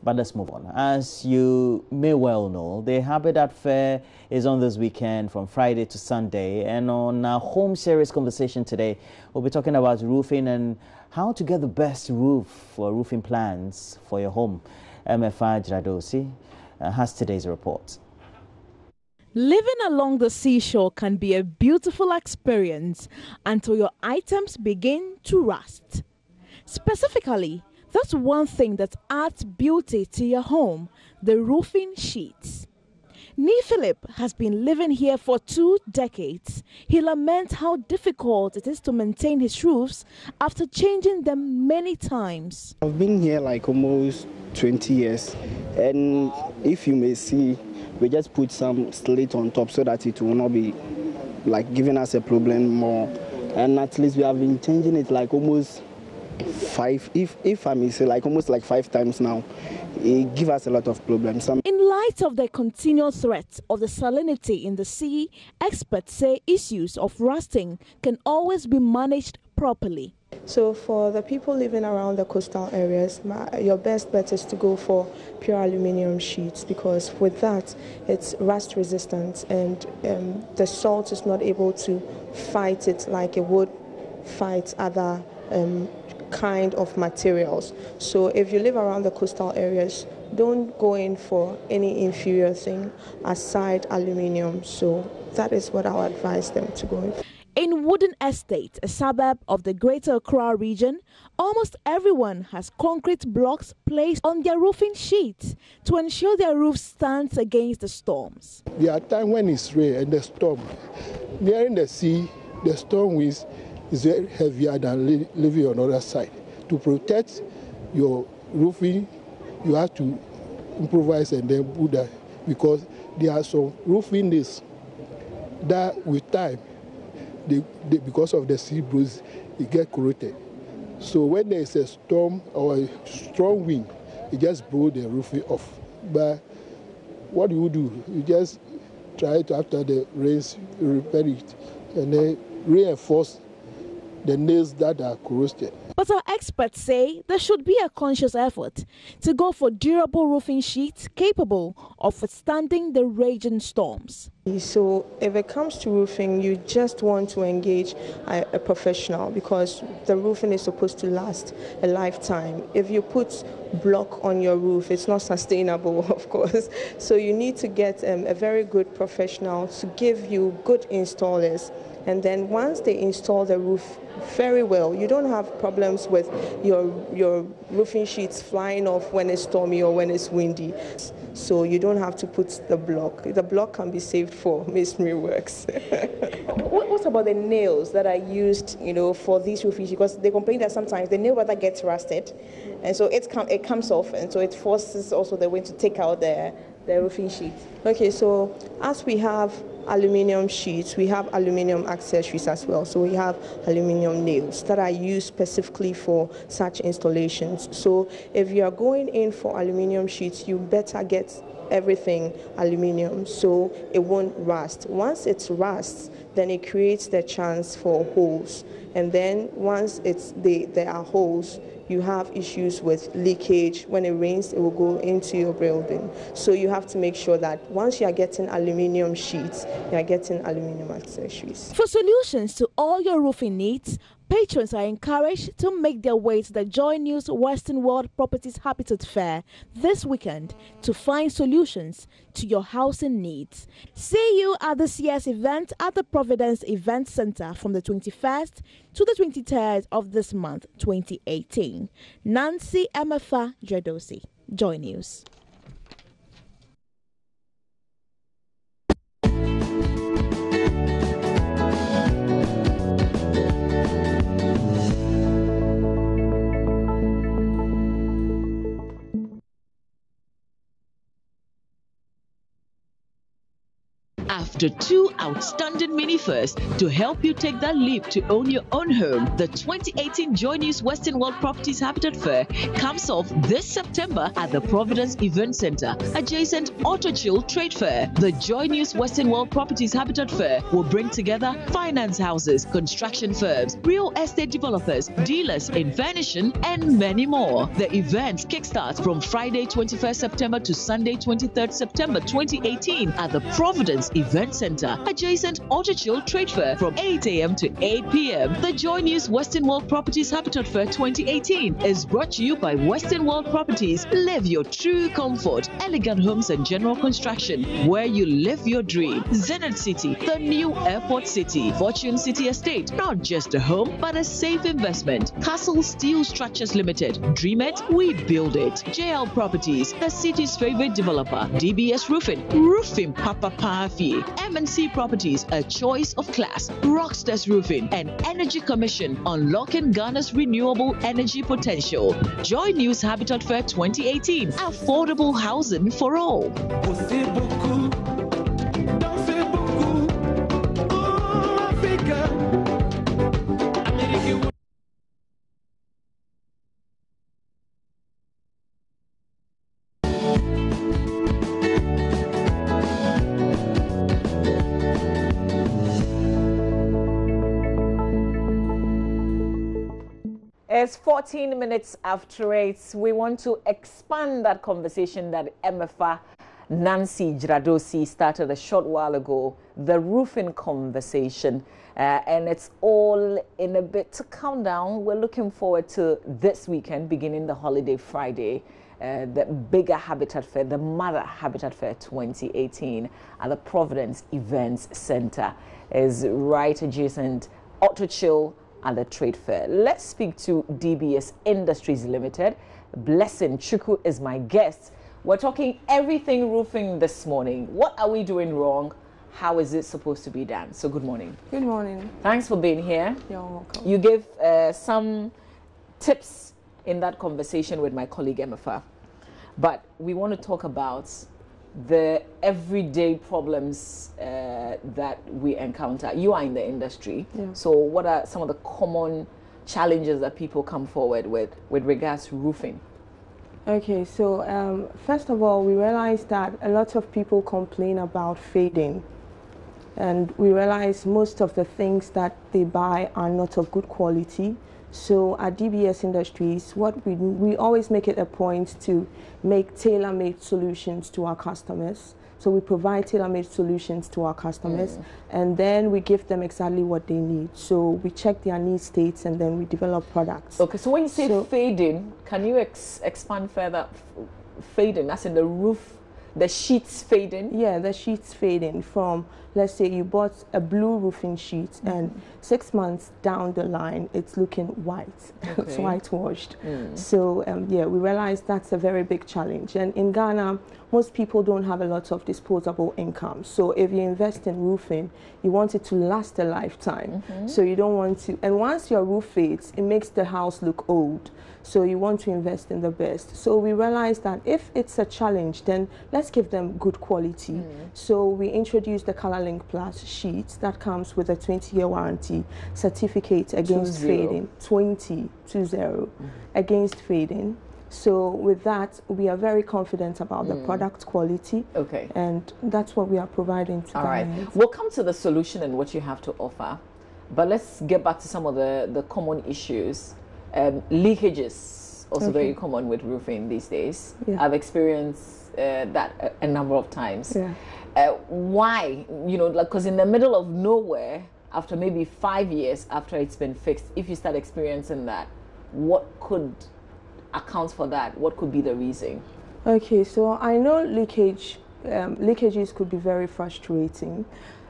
But let's move on. As you may well know, the Habitat Fair is on this weekend from Friday to Sunday. And on our home series conversation today, we'll be talking about roofing and how to get the best roof or roofing plans for your home. MFA JoyNews has today's report. Living along the seashore can be a beautiful experience until your items begin to rust. Specifically, that's one thing that adds beauty to your home, the roofing sheets. Nee Philip has been living here for 2 decades. He laments how difficult it is to maintain his roofs after changing them many times. I've been here like almost 20 years, and if you may see, we just put some slate on top so that it will not be like giving us a problem more. And at least we have been changing it like almost 5, if I may say, like almost like 5 times now. It gives us a lot of problems. In light of the continual threat of the salinity in the sea, experts say issues of rusting can always be managed properly. So for the people living around the coastal areas, your best bet is to go for pure aluminium sheets, because with that it's rust resistant and the salt is not able to fight it like it would fight other kind of materials. So if you live around the coastal areas, don't go in for any inferior thing aside aluminium. So that is what I'll advise them to go in for. In Wooden Estate, a suburb of the Greater Accra region, almost everyone has concrete blocks placed on their roofing sheets to ensure their roof stands against the storms. There are times when it's rain and the storm. Nearing the sea, the storm winds is very heavier than living on the other side. To protect your roofing, you have to improvise and then put that, because there are some roofing days that with time, because of the sea breeze, it gets corroded. So when there is a storm or a strong wind, it just blows the roofing off. But what do? You just try to, after the rains, repair it and then reinforce the nails that are corroded. But our experts say there should be a conscious effort to go for durable roofing sheets capable of withstanding the raging storms. So if it comes to roofing, you just want to engage a professional, because the roofing is supposed to last a lifetime. If you put block on your roof, it's not sustainable, of course. So you need to get a very good professional to give you good installers. And then once they install the roof very well, you don't have problems with your roofing sheets flying off when it's stormy or when it's windy. So you don't have to put the block. The block can be saved for masonry works. What about the nails that are used, for these roofing sheets? Because they complain that sometimes the nail rather gets rusted, and so it comes off, and so it forces also the wind to take out the roofing sheet. Okay, so as we have aluminium sheets, we have aluminium accessories as well. So we have aluminium nails that are used specifically for such installations. So if you are going in for aluminium sheets, you better get everything aluminium so it won't rust. Once it rusts, then it creates the chance for holes. And then once there are holes, you have issues with leakage. When it rains, it will go into your building. So you have to make sure that once you are getting aluminium sheets, you are getting aluminium accessories. For solutions to all your roofing needs, patrons are encouraged to make their way to the JoyNews Western World Properties Habitat Fair this weekend to find solutions to your housing needs. See you at this year's event at the Providence Event Center from the 21st to the 23rd of this month, 2018. Nancy MFA JoyNews. JoyNews. to 2 outstanding mini firsts to help you take that leap to own your own home. The 2018 JoyNews Western World Properties Habitat Fair comes off this September at the Providence Event Center, adjacent Auto Chill Trade Fair. The JoyNews Western World Properties Habitat Fair will bring together finance houses, construction firms, real estate developers, dealers in furnishing, and many more. The event kickstarts from Friday 21st September to Sunday 23rd September 2018 at the Providence Event Center, adjacent Auto Chill Trade Fair from 8 a.m. to 8 p.m. The JoyNews Western World Properties Habitat Fair 2018 is brought to you by Western World Properties. Live your true comfort. Elegant Homes and General Construction, where you live your dream. Zenith City, the new airport city. Fortune City Estate, not just a home, but a safe investment. Castle Steel Structures Limited. Dream it, we build it. JL Properties, the city's favorite developer. DBS Roofing, roofing Papa Pafi. MNC Properties, a choice of class. Rockstars Roofing, and Energy Commission, unlocking Ghana's renewable energy potential. JoyNews Habitat Fair 2018, affordable housing for all. It's 14 minutes after 8. We want to expand that conversation that MFA Nancy Jiradosi started a short while ago, the roofing conversation. And it's all in a bit to count down. We're looking forward to this weekend, beginning the holiday Friday, the bigger Habitat Fair, the Mother Habitat Fair 2018 at the Providence Events Center is right adjacent Auto Chill at the trade fair. Let's speak to DBS Industries Limited. Blessing Chuku is my guest. We're talking everything roofing this morning. What are we doing wrong? How is it supposed to be done? So good morning. Good morning. Thanks for being here. You're welcome. You gave some tips in that conversation with my colleague Emifa, but we want to talk about the everyday problems that we encounter. You are in the industry, so what are some of the common challenges that people come forward with regards to roofing? Okay, so first of all, we realized that a lot of people complain about fading, and we realize most of the things that they buy are not of good quality. So at DBS Industries, what we always make it a point to make tailor-made solutions to our customers. So we provide tailor-made solutions to our customers, and then we give them exactly what they need. So we check their need states, and then we develop products. Okay, so when you say fading, can you expand further? Fading, as in the roof, the sheets fading? Yeah, the sheets fading from, let's say you bought a blue roofing sheet and 6 months down the line, it's looking white. Okay. It's whitewashed. So yeah, we realize that's a very big challenge. And in Ghana, most people don't have a lot of disposable income. So if you invest in roofing, you want it to last a lifetime. So you don't want to, and once your roof fades, it makes the house look old. So you want to invest in the best. So we realized that if it's a challenge, then let's give them good quality. So we introduced the ColorLink Plus sheets that comes with a 20-year warranty certificate against fading, 20 against fading. So with that, we are very confident about the product quality. Okay. And that's what we are providing to clients. We'll come to the solution and what you have to offer. But let's get back to some of the common issues. Leakages, also very common with roofing these days. I've experienced that a number of times. Why? You know, like, because in the middle of nowhere, after maybe 5 years after it's been fixed, if you start experiencing that, what could account for that? What could be the reason? Okay, so I know leakages could be very frustrating,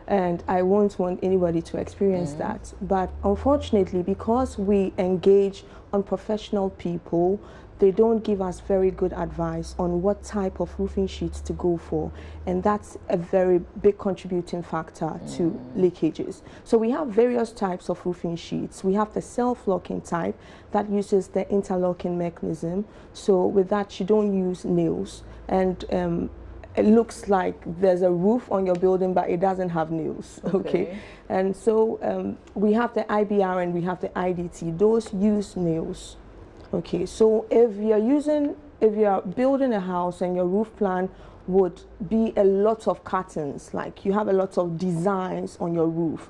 and I won't want anybody to experience that. But unfortunately, because we engage unprofessional people, they don't give us very good advice on what type of roofing sheets to go for, and that's a very big contributing factor to leakages. So we have various types of roofing sheets. We have the self-locking type that uses the interlocking mechanism. So with that, you don't use nails, and it looks like there's a roof on your building, but it doesn't have nails. Okay. And so we have the IBR and we have the IDT. Those use nails. Okay. So if you're building a house and your roof plan would be a lot of curtains, like you have a lot of designs on your roof,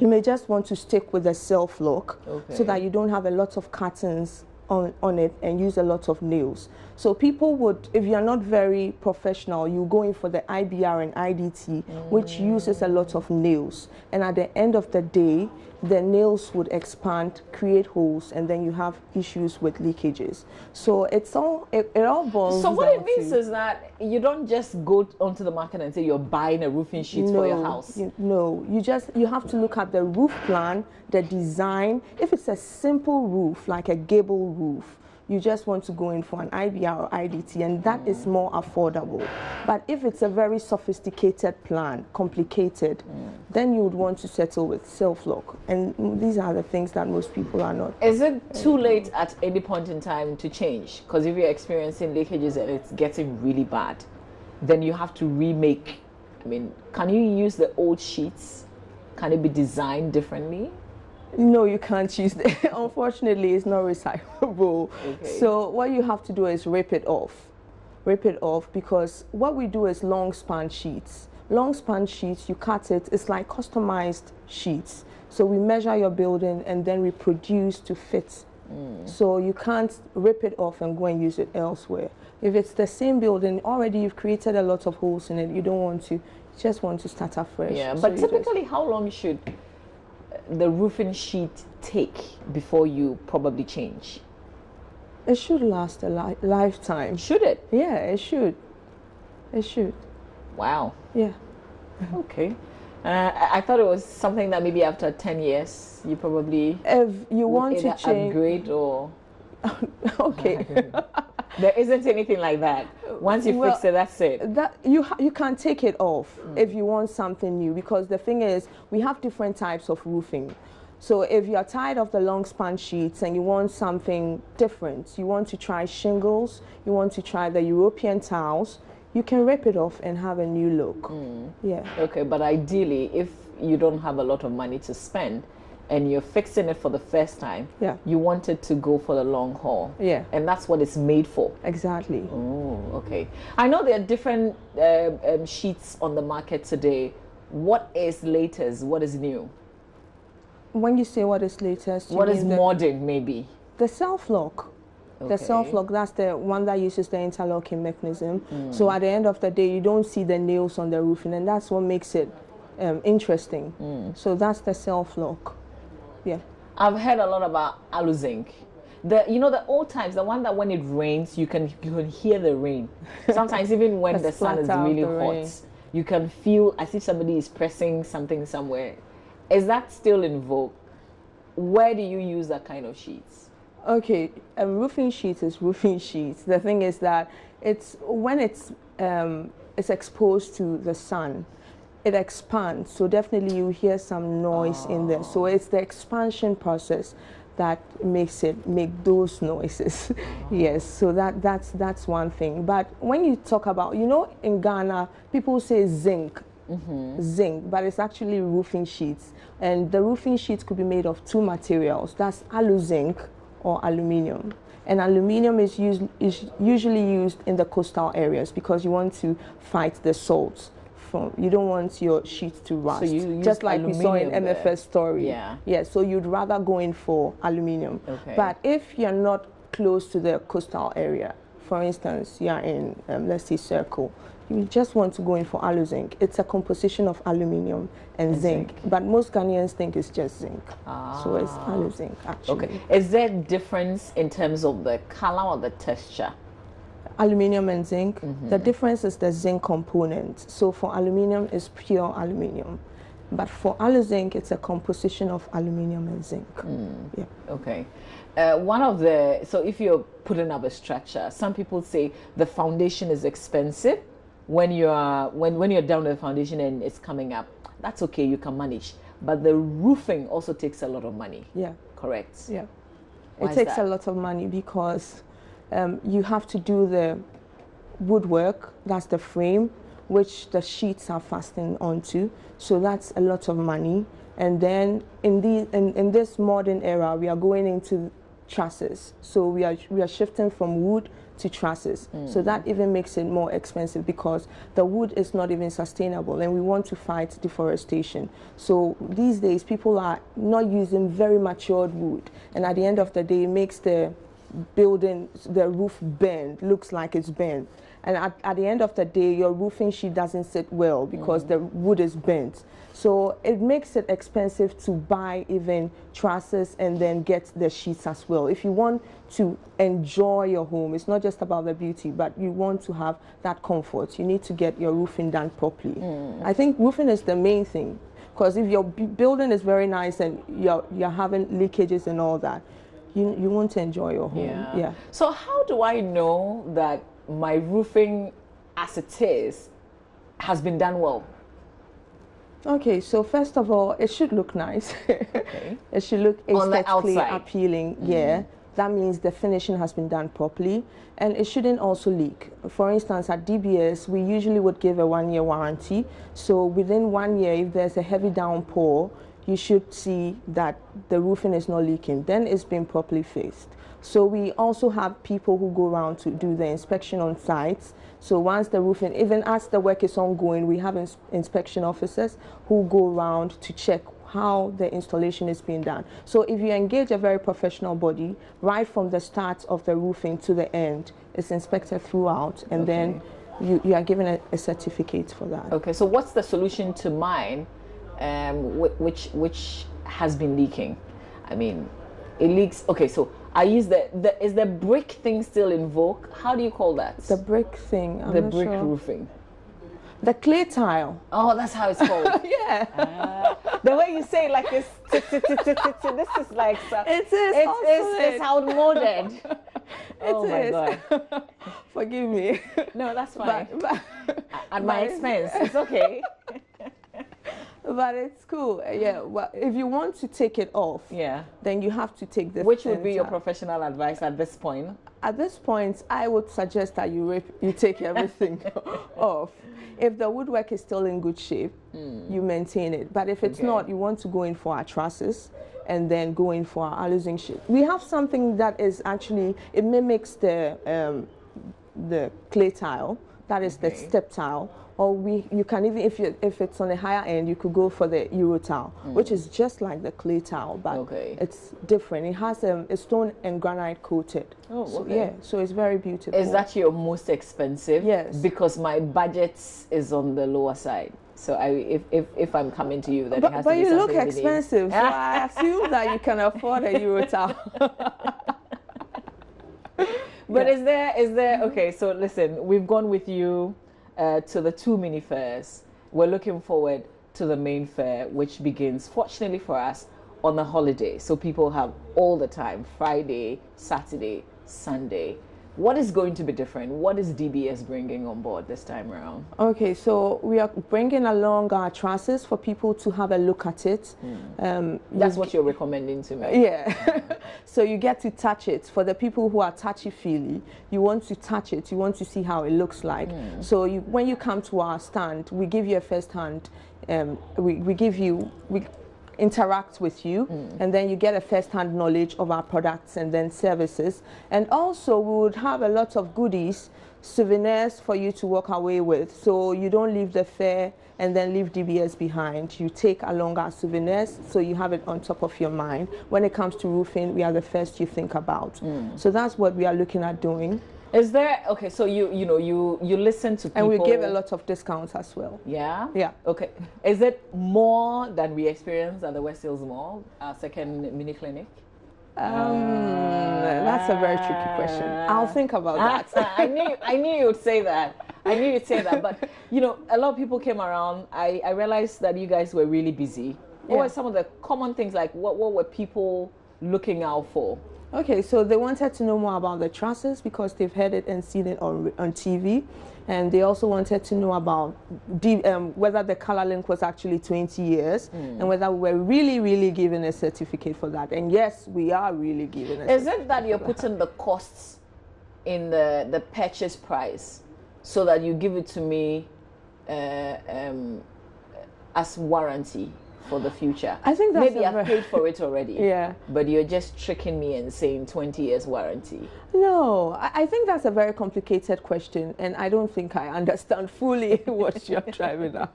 you may just want to stick with a self-lock so that you don't have a lot of curtains on it and use a lot of nails. So people would, if you're not very professional, you go in for the IBR and IDT, which uses a lot of nails. And at the end of the day, the nails would expand, create holes, and then you have issues with leakages. So it all boils So what down it means is that you don't just go onto the market and say you're buying a roofing sheet for your house. No, you have to look at the roof plan, the design. If it's a simple roof, like a gable roof, you just want to go in for an IBR or IDT, and that is more affordable. But if it's a very sophisticated plan, complicated, then you would want to settle with self-lock. And these are the things that most people are not. Is it too late at any point in time to change? Because if you're experiencing leakages and it's getting really bad, then you have to remake. I mean, can you use the old sheets? Can it be designed differently? No, you can't use it. Unfortunately, it's not recyclable. So what you have to do is rip it off. Rip it off, because what we do is long span sheets. Long span sheets, you cut it, it's like customized sheets. So we measure your building and then we produce to fit. So you can't rip it off and go and use it elsewhere. If it's the same building, already you've created a lot of holes in it, you don't want to, you just want to start afresh. Yeah, so but typically how long should the roofing sheet take before you probably change? It should last a lifetime. Should it? Yeah, it should. It should. Wow. Yeah. Okay. I thought it was something that maybe after 10 years you probably if you want to change, upgrade or okay. There isn't anything like that. Once you fix it, that's it. That you can take it off if you want something new, because the thing is, we have different types of roofing. So if you're tired of the long span sheets and you want something different, you want to try shingles, you want to try the European tiles, you can rip it off and have a new look. Yeah. Okay, but ideally, if you don't have a lot of money to spend, and you're fixing it for the first time, you want it to go for the long haul. Yeah. And that's what it's made for. Exactly. Oh, okay. I know there are different sheets on the market today. What is latest? What is new? When you say what is latest, what is modern, maybe? The self-lock. The self-lock, that's the one that uses the interlocking mechanism. So at the end of the day, you don't see the nails on the roofing, and that's what makes it interesting. So that's the self-lock. Yeah. I've heard a lot about alu-zinc. The old times, the one that when it rains, you can hear the rain. Sometimes even when the sun is really hot, you can feel as if somebody is pressing something somewhere. Is that still in vogue? Where do you use that kind of sheets? Okay, roofing sheet is roofing sheets. The thing is that it's when it's exposed to the sun, it expands. So definitely you hear some noise in there. So it's the expansion process that makes it make those noises. Yes, so that's one thing. But when you talk about, in Ghana, people say zinc. Zinc, but it's actually roofing sheets. And the roofing sheets could be made of two materials. That's alu-zinc or aluminium. And aluminium is usually used in the coastal areas because you want to fight the salts. You don't want your sheets to rust. So just like we saw in MFS story. Yeah, so you'd rather go in for aluminium. Okay. But if you're not close to the coastal area, for instance, you're in, let's say, Circle, you just want to go in for alu-zinc. It's a composition of aluminium and zinc. But most Ghanaians think it's just zinc. So it's alu-zinc, actually. Okay. Is there a difference in terms of the color or the texture? Aluminium and zinc. The difference is the zinc component. So for aluminium, it's pure aluminium. But for alu-zinc, it's a composition of aluminium and zinc. Yeah. Okay. So if you're putting up a structure, some people say the foundation is expensive. When you're down with the foundation and it's coming up, that's okay, you can manage. But the roofing also takes a lot of money. Yeah. Correct? Yeah. Why it takes a lot of money because you have to do woodwork, that's the frame, which the sheets are fastened onto. So that's a lot of money. And then in this modern era, we are going into trusses. So we are shifting from wood to trusses. So that even makes it more expensive because the wood is not even sustainable, and we want to fight deforestation. So these days, people are not using very matured wood, and at the end of the day, it makes the building, the roof bend, looks like it's bent. And at the end of the day, your roofing sheet doesn't sit well because the wood is bent. So it makes it expensive to buy even trusses and then get the sheets as well. If you want to enjoy your home, it's not just about the beauty, but you want to have that comfort. You need to get your roofing done properly. I think roofing is the main thing, because if your building is very nice and you're having leakages and all that, you want to enjoy your home. Yeah. So how do I know that my roofing as it is has been done well? Okay, so first of all, it should look nice. Okay. It should look aesthetically appealing. Yeah, that means the finishing has been done properly, and it shouldn't also leak. For instance, at DBS, we usually would give a 1-year warranty. So within 1 year, if there's a heavy downpour, you should see that the roofing is not leaking. Then it's been properly fixed. So we also have people who go around to do the inspection on sites. So once the roofing, even as the work is ongoing, we have inspection officers who go around to check how the installation is being done. So if you engage a very professional body, right from the start of the roofing to the end, it's inspected throughout, and then you are given a certificate for that. Okay, so what's the solution to mine, which has been leaking? I mean, it leaks. Okay, so I use is the brick thing still in vogue? How do you call that? The brick thing. The brick roofing. The clay tile. Oh, that's how it's called. Yeah. The way you say it, like this is like it's outmoded. Oh my God. Forgive me. No, that's fine. But at my expense, it's okay. But it's cool. Yeah. Well, if you want to take it off, then you have to take the. Which would be your professional advice at this point? At this point, I would suggest that you take everything off. If the woodwork is still in good shape, you maintain it. But if it's not, you want to go in for our trusses and then go in for our aluzing sheet. We have something that is actually, it mimics the clay tile. That is the step tile. Or you can even, if it's on the higher end, you could go for the Euro tile, which is just like the clay tile, but it's different. It has a stone and granite coated. Oh, okay. So, yeah, so it's very beautiful. Is that your most expensive? Yes. Because my budget is on the lower side. So if I'm coming to you, then it has to be something. But you look expensive, so I assume that you can afford a Euro tile. But is there? Okay, so listen, we've gone with you to the 2 mini fairs. We're looking forward to the main fair, which begins, fortunately for us, on a holiday. So people have all the time, Friday, Saturday, Sunday. What is going to be different? What is DBS bringing on board this time around? Okay, so we are bringing along our trusses for people to have a look at it. That's what you're recommending to me? Yeah. So you get to touch it. For the people who are touchy-feely, you want to touch it. You want to see how it looks like. So when you come to our stand, we give you a first-hand, we interact with you, and then you get a first-hand knowledge of our products and then services. And also we would have a lot of goodies, souvenirs for you to walk away with, so you don't leave the fair and then leave DBS behind. You take along our souvenirs, so you have it on top of your mind. When it comes to roofing, we are the first you think about. So that's what we are looking at doing. Is there, okay, so you listen to people. And we give a lot of discounts as well. Yeah? Yeah. Okay. Is it more than we experienced at the West Hills Mall, our second mini clinic? That's a very tricky question. I'll think about that. I knew you would say that. I knew you'd say that. But, a lot of people came around. I realized that you guys were really busy. What were some of the common things, like what were people looking out for? Okay, so they wanted to know more about the trusses because they've heard it and seen it on TV. And they also wanted to know about whether the color link was actually 20 years and whether we were really, really given a certificate for that. And yes, we are really given a certificate. Is it that you're putting the costs in the purchase price? so that you give it to me as warranty for the future? I think that's maybe I've paid for it already. Yeah. But you're just tricking me and saying 20 years warranty. No, I think that's a very complicated question, and I don't think I understand fully what you're driving at.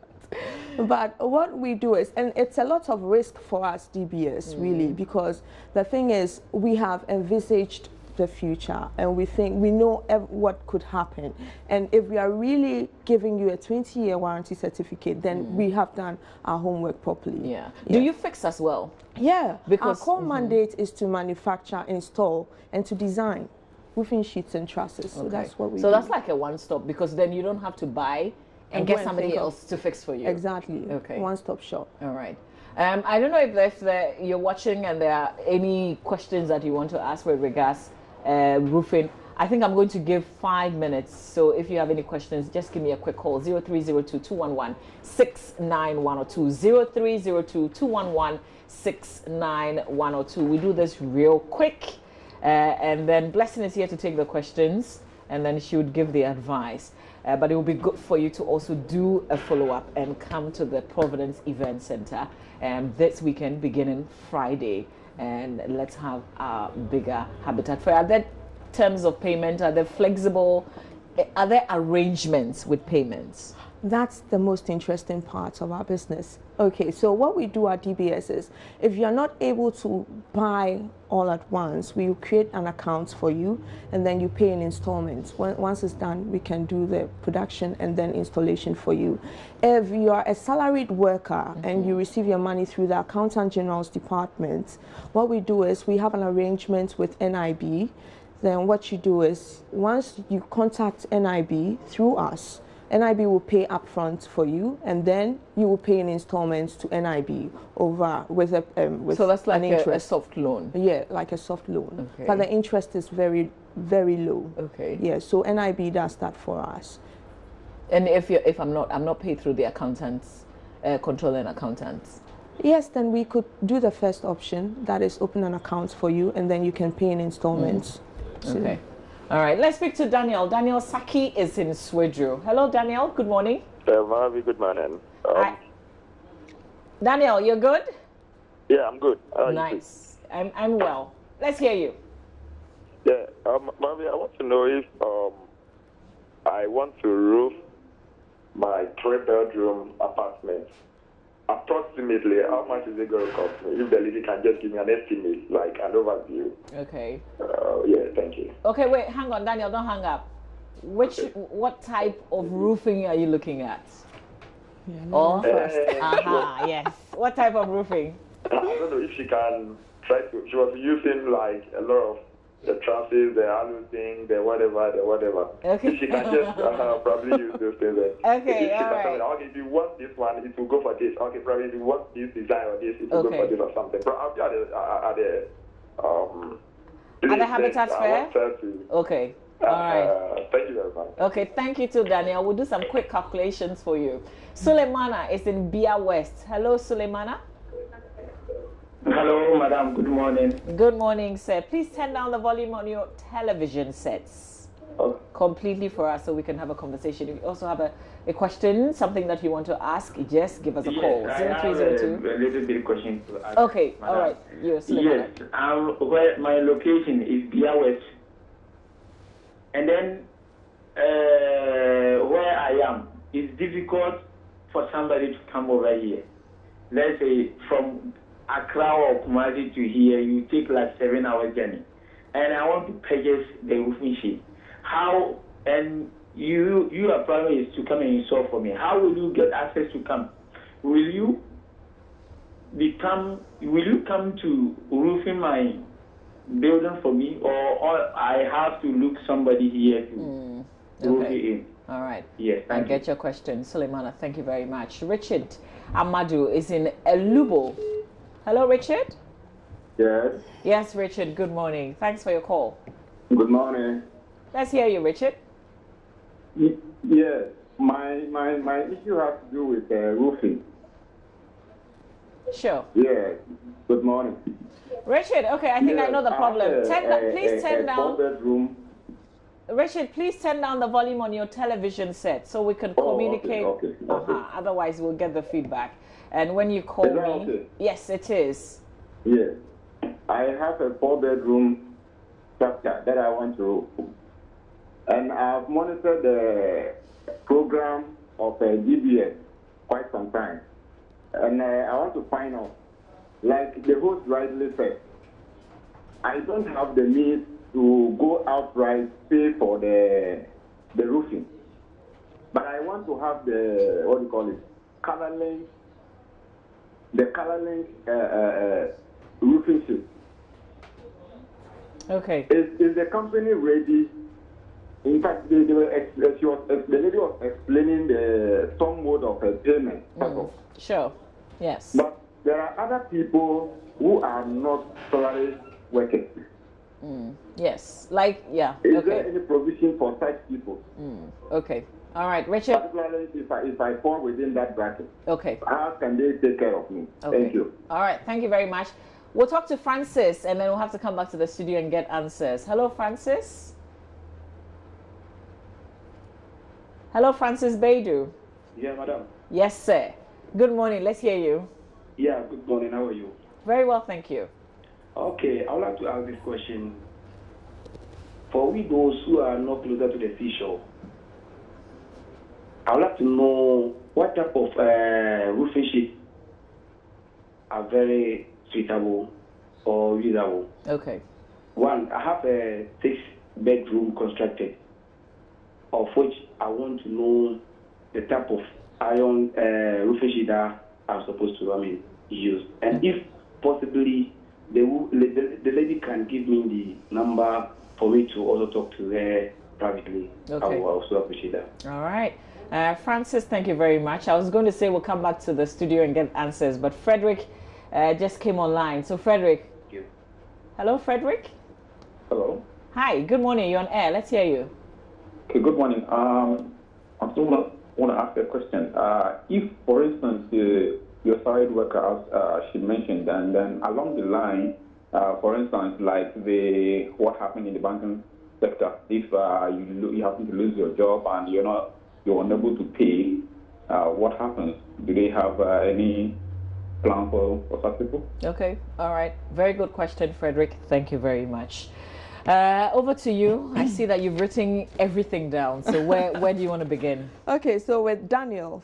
But what we do is, and it's a lot of risk for us DBS really, because the thing is we have envisaged the future and we know what could happen, and if we are really giving you a 20-year warranty certificate, then we have done our homework properly. Yeah. Do you fix as well? Yeah, because our core mandate is to manufacture, install, and to design roofing sheets and trusses. So that's what we do. So that's like a one-stop, because then you don't have to buy and get somebody else to fix for you. Exactly. Okay. One-stop shop. All right. I don't know if you're watching and there are any questions that you want to ask with regards roofing. I think I'm going to give 5 minutes. So if you have any questions, just give me a quick call. 0302-211-69102. 0302-211-69102. We do this real quick. And then Blessing is here to take the questions, and then she would give the advice. But it will be good for you to also do a follow-up and come to the Providence Event Center this weekend, beginning Friday. And let's have a bigger habitat fair. Are there terms of payment? Are they flexible? Are there arrangements with payments? That's the most interesting part of our business. Okay, so what we do at DBS is, if you're not able to buy all at once, we will create an account for you, and then you pay in installments. Once it's done, we can do the production and then installation for you. If you are a salaried worker and you receive your money through the Accountant General's department, what we do is we have an arrangement with NIB. Then what you do is, once you contact NIB through us, NIB will pay upfront for you, and then you will pay in installments to NIB with so that's like an interest. a soft loan. Yeah, like a soft loan. Okay. But the interest is very, very low. Okay. Yeah, so NIB does that for us. And if I'm not paid through the accountants, controller and accountants. Yes, then we could do the first option, that is open an account for you, and then you can pay in installments. Okay. All right, let's speak to Daniel. Daniel Saki is in Swedru. Hello, Daniel. Good morning. Very good morning. Daniel, you're good? Yeah, I'm good. Nice. I'm well. Let's hear you. Yeah, Marvin, I want to know if I want to roof my 3-bedroom apartment. Approximately, how much is it going to cost me? If the lady can just give me an estimate, like an overview. Okay. Yeah, thank you. Okay, wait, hang on, Daniel, don't hang up. What type of roofing are you looking at? Yeah, first. Yes. What type of roofing? I don't know if she can try to. She was using like a lot of the trusses, the alu thing, the whatever. Okay. If she can just probably use those things. Okay, all right. Okay, if you want this one, it will go for this. Okay, probably if you want this design or this, it will go for this or something. But I'll be at the Habitat Fair? Okay. All right. Thank you very much. Okay, thank you too, Daniel. We'll do some quick calculations for you. Suleimana is in Bia West. Hello, Suleimana. Hello, madam. Good morning. Good morning, sir. Please turn down the volume on your television sets completely for us so we can have a conversation. If you also have a question, something that you want to ask, just give us a call. I have a little bit question to ask. Okay, madam. all right. Yes, where my location is Bia West. And then where I am, it's difficult for somebody to come over here. Let's say from Accra or Kumasi to here, you take like 7-hour journey. And I want to purchase the roofing sheet. How, and your plan is to come and install for me. How will you get access to come? Will you come to roofing my building for me, or I have to look somebody here to roof it in? All right. Yes, I get your question, Suleimana. Thank you very much. Richard Amadu is in Elubo. Hello, Richard. Yes. Yes, Richard. Good morning. Thanks for your call. Good morning. Let's hear you, Richard. Yes. My issue has to do with roofing. Sure. Yeah. Good morning. Richard, okay, I think I know the problem. Please turn down. 4-bedroom Richard, please turn down the volume on your television set so we can communicate. Okay. Otherwise, we'll get the feedback. And when you call me, okay? Yes, it is. Yes. I have a 4-bedroom structure that I want to roof. And I've monitored the program of DBS quite some time. And I want to find out, like the host rightly said, I don't have the means to go outright pay for the roofing. But I want to have the, what do you call it, color link roofing sheet. Okay. Is the company ready? In fact, the lady was explaining some mode of payment. Sure. Yes. But there are other people who are not salary workers. Yes. Like, yeah. Is there any provision for such people? Okay. All right, Richard. Particularly if I fall within that bracket. Okay. How can they take care of me? Okay. Thank you. All right. Thank you very much. We'll talk to Francis, and then we'll have to come back to the studio and get answers. Hello, Francis. Hello, Francis Baidu. Yeah, madam. Yes, sir. Good morning. Let's hear you. Yeah, good morning. How are you? Very well, thank you. Okay, I would like to ask this question. For we those who are not closer to the seashore, I would like to know what type of roofing sheets are very suitable or usable. Okay. One, I have a 6-bedroom constructed, of which I want to know the type of iron roofing sheet that I'm supposed to, use. And if possibly the lady can give me the number for me to also talk to her privately, Okay. I will also appreciate that. All right. Francis, thank you very much. I was going to say we'll come back to the studio and get answers, but Frederick just came online. So, Frederick. Thank you. Hello, Frederick. Hello. Hi, good morning. You're on air. Let's hear you. Okay, good morning. I still want to ask a question. If, for instance, your salaried worker, as she mentioned, and then along the line, for instance, like what happened in the banking sector, if you happen to lose your job and you're unable to pay, what happens? Do they have any plan for such people? Okay, all right. Very good question, Frederick. Thank you very much. Over to you. I see that you've written everything down. So where do you want to begin? Okay, so with Daniel,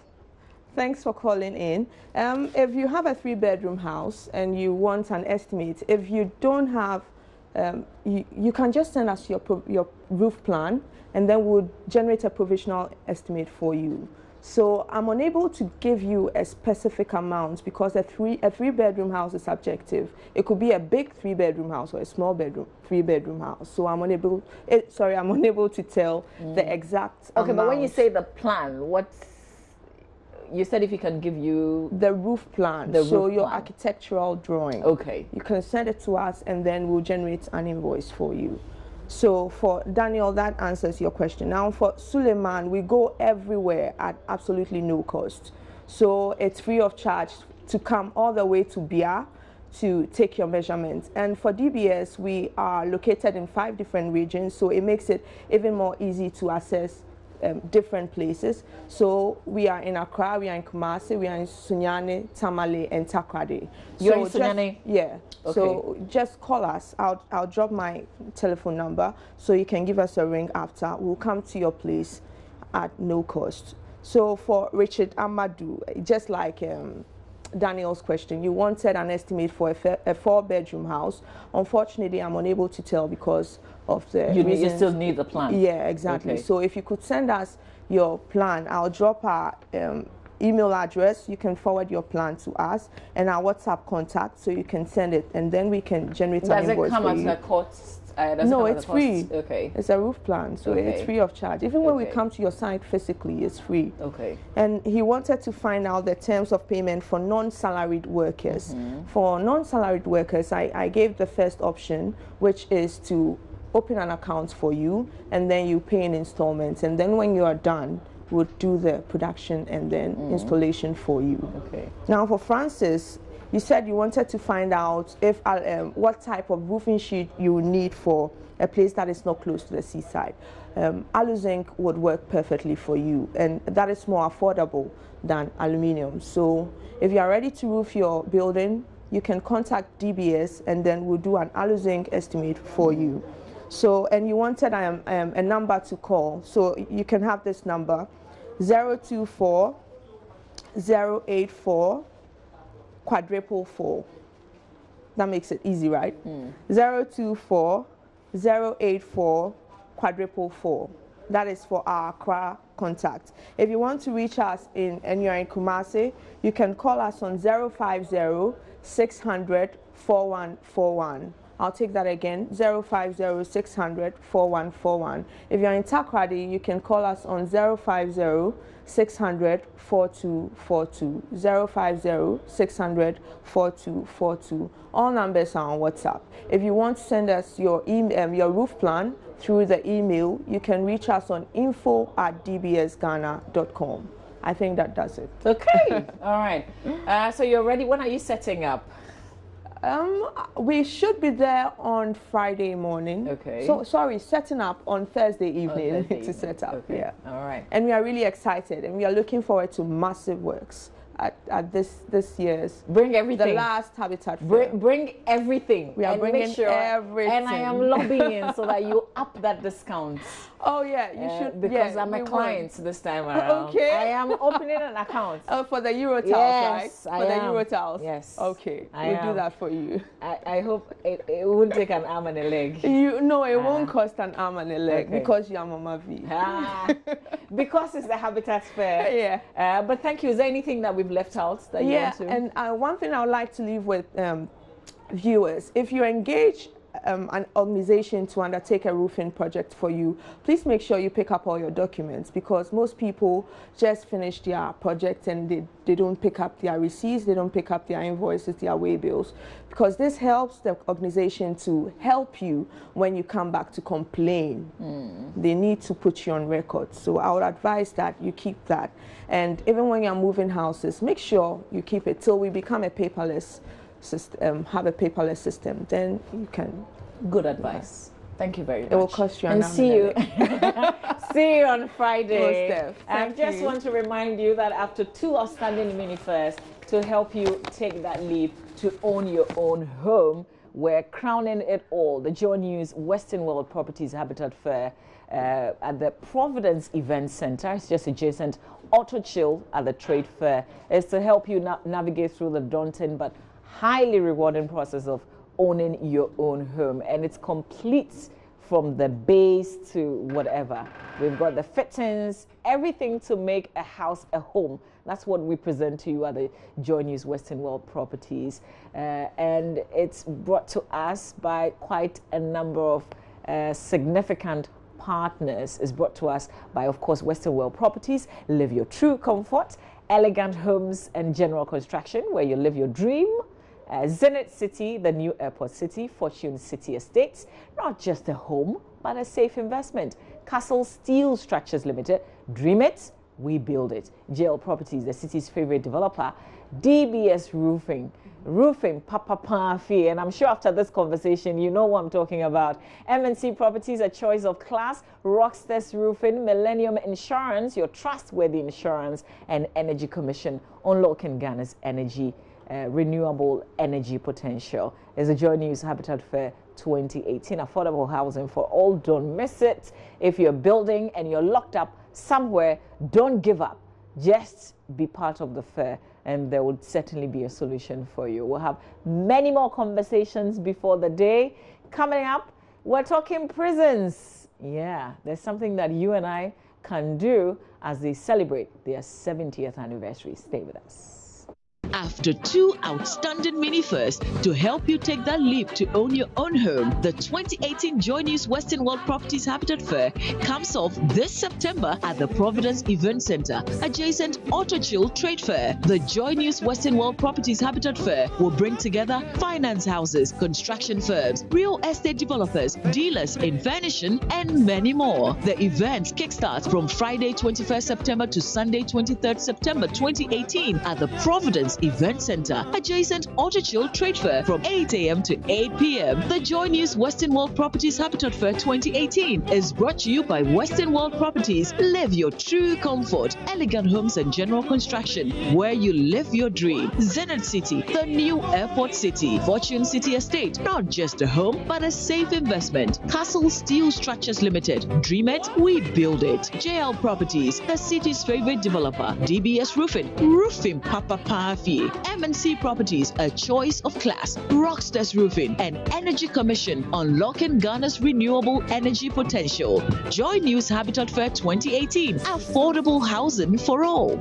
thanks for calling in. If you have a 3-bedroom house and you want an estimate, if you don't have, you can just send us your roof plan, and then we'll generate a provisional estimate for you. So I'm unable to give you a specific amount because a 3-bedroom house is subjective. It could be a big 3-bedroom house or a small 3-bedroom house. So I'm unable to tell the exact amount. Okay, but when you say the plan, you said if you can give you the roof plan, your architectural drawing. Okay. You can send it to us and then we'll generate an invoice for you. So for Daniel, that answers your question. Now for Suleiman, we go everywhere at absolutely no cost. So it's free of charge to come all the way to Bia to take your measurements. And for DBS, we are located in 5 different regions, so it makes it even more easy to access different places. So we are in Accra, we are in Kumasi, we are in Sunyani, Tamale, and Takrady. You're in Sunyani? Yeah. Okay. So just call us. I'll drop my telephone number so you can give us a ring after. We'll come to your place at no cost. So for Richard Amadou, just like Daniel's question, you wanted an estimate for a 4-bedroom house. Unfortunately, I'm unable to tell because of the you still need the plan. Yeah, exactly. Okay. So if you could send us your plan, I'll drop our email address. You can forward your plan to us and our WhatsApp contact, so you can send it, and then we can generate an invoice for you. Does it come at a cost? No, it's free. Okay. It's a roof plan, so it's free of charge. Even when we come to your site physically, it's free. Okay. And he wanted to find out the terms of payment for non-salaried workers. For non-salaried workers, I gave the first option, which is to open an account for you, and then you pay in installments. And then when you are done, we'll do the production and then installation for you. Okay. Now for Francis, you said you wanted to find out if what type of roofing sheet you need for a place that is not close to the seaside. Alu zinc would work perfectly for you, and that is more affordable than aluminium. So if you are ready to roof your building, you can contact DBS, and then we'll do an alu zinc estimate for you. So, and you wanted a number to call, so you can have this number, 024 084 444. That makes it easy, right? 024 084 444. That is for our Accra contact. If you want to reach us and you're in Kumasi, you can call us on 050 600 4141. I'll take that again, 050 600 4141. If you're in Takrady, you can call us on 050 600 4242. 050 600 4242. All numbers are on WhatsApp. If you want to send us your your roof plan through the email, you can reach us on info@dbsghana.com. I think that does it. Okay. All right. So you're ready. When are you setting up? We should be there on Friday morning. Okay. So sorry, setting up on Thursday evening Thursday to set up. Okay. Yeah. All right. And we are really excited, and we are looking forward to massive works at this year's. Bring everything. The last Habitat Fair. Bring everything. We are bringing everything. And I am lobbying so that you up that discount. Oh yeah, you should. Because yeah, I'm a client this time around. Okay. I am opening an account. Oh, for the Euro tiles, yes, right? For the Euro tiles. Yes. Okay. We'll do that for you. I hope it won't take an arm and a leg. No, it won't cost an arm and a leg because you are Mama V. Because it's the Habitat Fair. Yeah. But thank you. Is there anything that we've left out that you want to? And one thing I would like to leave with viewers, if you engage an organization to undertake a roofing project for you, please make sure you pick up all your documents, because most people just finish their project and they don't pick up their receipts, they don't pick up their invoices, their way bills, because this helps the organization to help you when you come back to complain. They need to put you on record. So I would advise that you keep that. And even when you're moving houses, make sure you keep it till we become a paperless system, have a paperless system, then you can. Good advice. Thank you very much. It will cost you and see you see you on Friday. I just want to remind you that after 2 outstanding mini fairs to help you take that leap to own your own home, we're crowning it all. The JoyNews Western World Properties Habitat Fair at the Providence Event Center. It's just adjacent Auto Chill at the Trade Fair. It's to help you navigate through the daunting but highly rewarding process of owning your own home, and it's complete from the base to whatever. We've got the fittings, everything to make a house a home. That's what we present to you at the JoyNews Western World Properties, and it's brought to us by quite a number of significant partners. It's brought to us by, of course, Western World Properties, Live Your True Comfort, Elegant Homes and General Construction, where you live your dream, Zenith City, the new airport city, Fortune City Estates, not just a home, but a safe investment. Castle Steel Structures Limited, dream it, we build it. JL Properties, the city's favorite developer, DBS Roofing, Papa Fee, and I'm sure after this conversation, you know what I'm talking about. MNC Properties, a choice of class, Rockstars Roofing, Millennium Insurance, your trustworthy insurance, and Energy Commission, unlocking Ghana's renewable energy potential. It's a JoyNews Habitat Fair 2018, affordable housing for all. Don't miss it. If you're building and you're locked up somewhere, don't give up. Just be part of the fair, and there will certainly be a solution for you. We'll have many more conversations before the day. Coming up, we're talking prisons. Yeah, there's something that you and I can do as they celebrate their 70th anniversary. Stay with us. After 2 outstanding mini fairs to help you take that leap to own your own home, the 2018 JoyNews Western World Properties Habitat Fair comes off this September at the Providence Event Center, adjacent Auto Chill Trade Fair. The JoyNews Western World Properties Habitat Fair will bring together finance houses, construction firms, real estate developers, dealers in furnishing, and many more. The event kickstarts from Friday 21st September to Sunday 23rd September 2018 at the Providence Event Center, adjacent Autochill Trade Fair from 8 a.m. to 8 p.m. The JoyNews Western World Properties Habitat Fair 2018 is brought to you by Western World Properties. Live your true comfort. Elegant homes and general construction, where you live your dream. Zenith City, the new airport city. Fortune City Estate, not just a home, but a safe investment. Castle Steel Structures Limited. Dream it, we build it. JL Properties, the city's favorite developer. DBS Roofing, roofing Papa Pafi. MNC Properties, a choice of class. Rockstars Roofing and Energy Commission, unlocking Ghana's renewable energy potential. JoyNews Habitat Fair 2018, affordable housing for all.